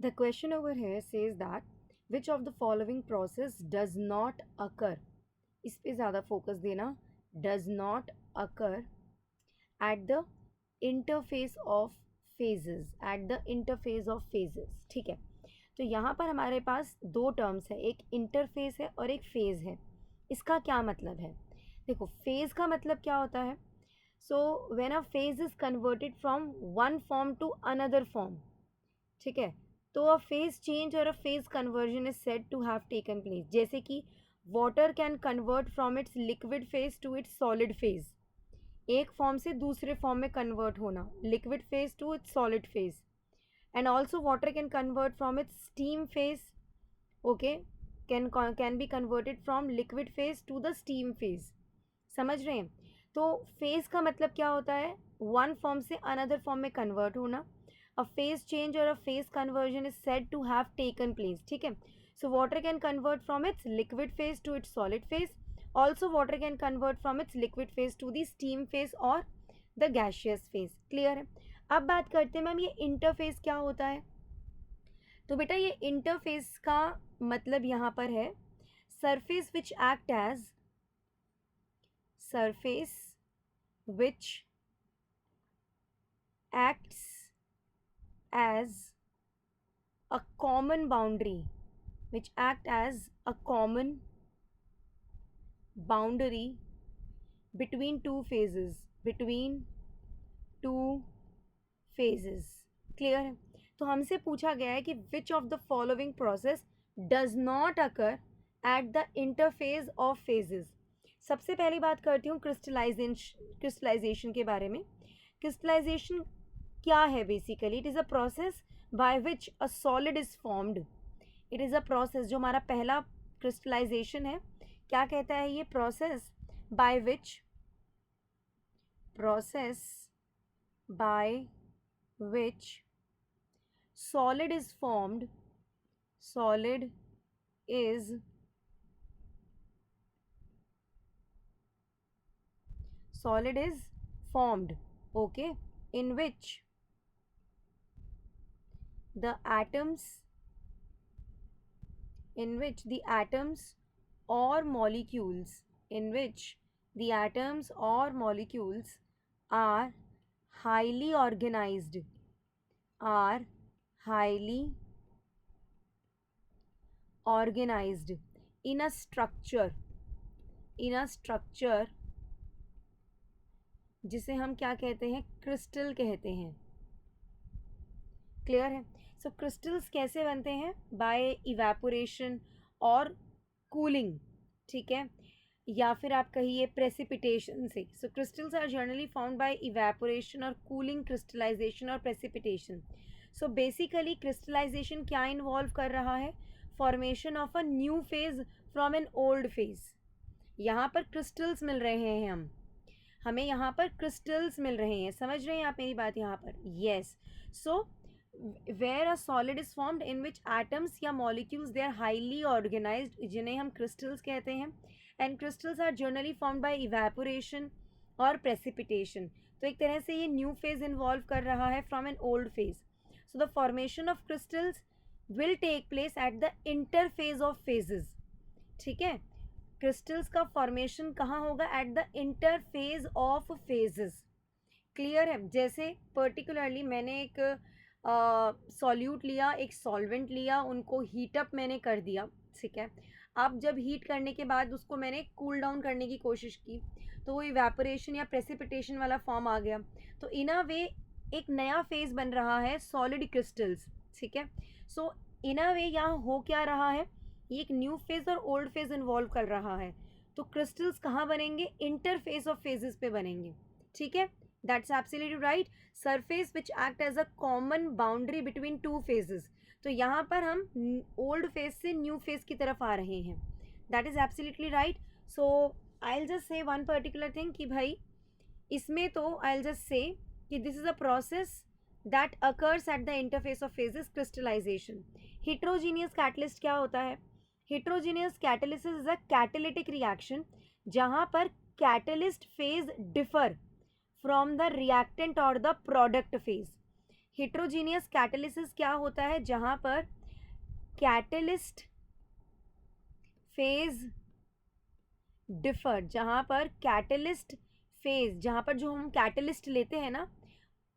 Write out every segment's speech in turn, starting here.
The question over here says that which of the following process does not occur, इस पे ज़्यादा focus देना, does not occur at the interface of phases, at the interface of phases. ठीक है, तो यहाँ पर हमारे पास दो टर्म्स है, एक इंटरफेस है और एक फेज है. इसका क्या मतलब है? देखो, फेज का मतलब क्या होता है? So when a phase is converted from one form to another form, ठीक है, तो अ फेज चेंज और a phase conversion is said to have taken place. जैसे कि water can convert from its liquid phase to its solid phase, एक form से दूसरे form में कन्वर्ट होना, liquid phase to its solid phase. And also water can convert from its steam phase, okay, can be converted from liquid phase to the steam phase. समझ रहे हैं? तो phase का मतलब क्या होता है? वन फॉर्म से अनदर फॉर्म में कन्वर्ट होना. अ फेज चेंज और a phase conversion is said to have taken place. ठीक है, so water can convert from its liquid phase to its solid phase. Also water can convert from its liquid phase to the steam phase और the gaseous phase. Clear है? अब बात करते हैं ma'am ये interface क्या होता है. तो बेटा ये इंटरफेस का मतलब यहाँ पर है surface which act as, surface which acts as a common boundary, which act as a common boundary between two phases, between two phases. Clear है? तो हमसे पूछा गया है कि which of the following process does not occur at the interface of phases. सबसे पहली बात करती हूँ क्रिस्टलाइजेशन के बारे में. क्रिस्टलाइजेशन क्या है? Basically it is a process by which a solid is formed. It is a process, जो हमारा पहला क्रिस्टलाइजेशन है, क्या कहता है ये? Process by which, process by which solid is formed, solid is formed, okay, in which the atoms, in which the atoms or molecules, in which the atoms or molecules are highly organized, are highly organized in a structure, in a structure जिसे हम क्या कहते हैं? Crystal कहते हैं. Clear है? सो crystals कैसे बनते हैं? बाय इवेपोरेशन और कूलिंग. ठीक है, या फिर आप कहिए प्रेसिपिटेशन से. So crystals are generally found by evaporation और कूलिंग, क्रिस्टलाइजेशन और प्रेसिपिटेशन. सो बेसिकली क्रिस्टलाइजेशन क्या इन्वॉल्व कर रहा है? Formation of a new phase from an old phase. यहाँ पर क्रिस्टल्स मिल रहे हैं, हमें यहाँ पर क्रिस्टल्स मिल रहे हैं. समझ रहे हैं आप मेरी बात यहाँ पर? Yes. So where a solid is formed in which atoms या molecules they are highly organised, जिन्हें हम क्रिस्टल्स कहते हैं. And crystals are generally formed by evaporation और प्रेसिपिटेशन. तो एक तरह से ये न्यू फेज इन्वॉल्व कर रहा है from an old phase. So the formation of crystals will take place at the interface of phases. ठीक है, क्रिस्टल्स का फॉर्मेशन कहाँ होगा? At the interface of phases. Clear है? जैसे पर्टिकुलरली मैंने एक सॉल्यूट लिया, एक सॉल्वेंट लिया, उनको हीटअप मैंने कर दिया. ठीक है, अब जब हीट करने के बाद उसको मैंने कूल डाउन करने की कोशिश की, तो वो इवेपोरेशन या प्रेसिपिटेशन वाला फॉर्म आ गया. तो इन अ वे एक नया फेज बन रहा है सॉलिड क्रिस्टल्स. ठीक है, सो इन अ वे यहाँ हो क्या रहा है? ये एक न्यू फेज और ओल्ड फेज इन्वॉल्व कर रहा है. तो क्रिस्टल्स कहाँ बनेंगे? इंटरफेस ऑफ फेजेस पे बनेंगे. ठीक है, that's absolutely right. Surface which act as a common boundary between two phases. तो यहाँ पर हम ओल्ड फेज से न्यू फेज की तरफ आ रहे हैं. That is absolutely right. So I will just say one particular thing कि भाई इसमें तो आई विल जस्ट से कि this is a process that occurs at the interface of phases, crystallization. Heterogeneous catalyst क्या होता है? Heterogeneous catalysis is a catalytic reaction जहाँ पर catalyst phase differ from the reactant और the product phase. Heterogeneous catalysis क्या होता है? जहाँ पर कैटलिस्ट फेज डिफर, जहाँ पर कैटलिस्ट फेज, जहाँ पर जो हम कैटलिस्ट लेते हैं ना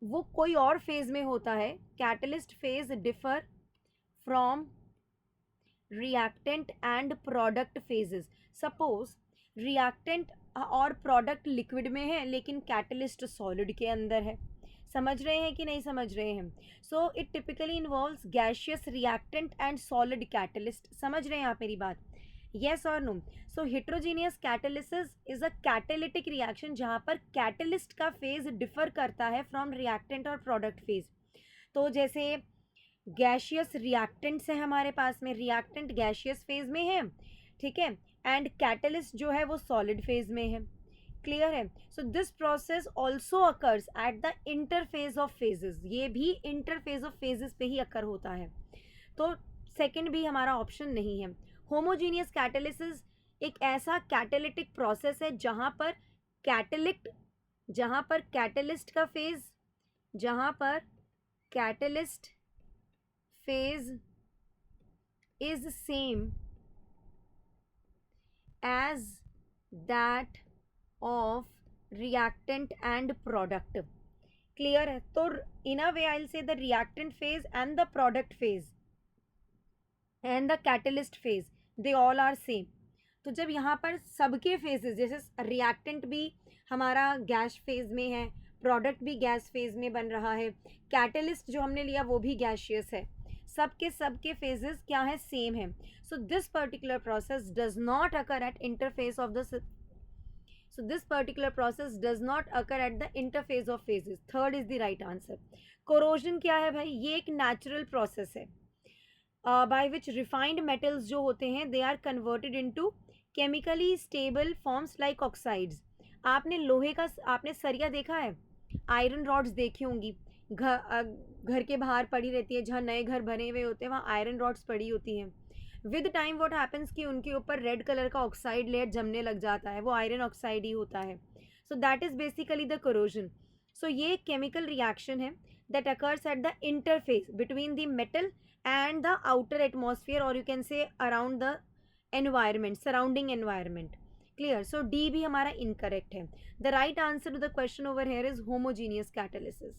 वो कोई और फेज में होता है. Catalyst phase differ from reactant and product phases. Suppose reactant और प्रोडक्ट लिक्विड में है लेकिन कैटलिस्ट सॉलिड के अंदर है. समझ रहे हैं कि नहीं समझ रहे हैं? So it typically involves gaseous reactant and solid catalyst. समझ रहे हैं आप मेरी बात? yes or no? So heterogeneous catalysis is a catalytic reaction जहाँ पर कैटलिस्ट का फेज डिफर करता है फ्रॉम रिएक्टेंट और प्रोडक्ट फेज. तो जैसे गैशियस रिएक्टेंट्स है हमारे पास में, रिएक्टेंट गैशियस फेज में है, ठीक है, एंड कैटलिस्ट जो है वो सॉलिड फेज में है. क्लियर है? So this process also occurs at the interface of phases. ये भी इंटरफेज ऑफ फेजेस पे ही अकर होता है. तो सेकंड भी हमारा ऑप्शन नहीं है. होमोजीनियस कैटालिसिस एक ऐसा कैटालिटिक प्रोसेस है जहाँ पर कैटलिस्ट का फेज, जहाँ पर catalyst phase is same as that of reactant and product. Clear है? तो in a way I will say the reactant phase and the product phase and the catalyst phase they all are same. तो जब यहाँ पर सबके phases, जैसे reactant भी हमारा गैस फेज में है, प्रोडक्ट भी गैस फेज में बन रहा है, कैटलिस्ट जो हमने लिया वो भी गैशियस है, सबके फेजेस क्या है? सेम है. So this particular process does not occur at interface of the interface of phases. Third is the right answer. Corrosion क्या है भाई? ये एक नेचुरल प्रोसेस है by which refined metals जो होते हैं they are converted into chemically stable forms like oxides. आपने लोहे का, आपने सरिया देखा है, आयरन रॉड्स देखी होंगी, घर के बाहर पड़ी रहती है, जहाँ नए घर बने हुए होते हैं वहाँ आयरन रॉड्स पड़ी होती हैं. विद टाइम व्हाट हैपन्स कि उनके ऊपर रेड कलर का ऑक्साइड लेयर जमने लग जाता है, वो आयरन ऑक्साइड ही होता है. So that is basically the corrosion. सो ये एक केमिकल रिएक्शन है that occurs at the interface between the metal and the outer atmosphere, or you can say around the environment, surrounding environment. Clear? So D भी हमारा incorrect है. The right answer to the question over here is homogeneous catalysis.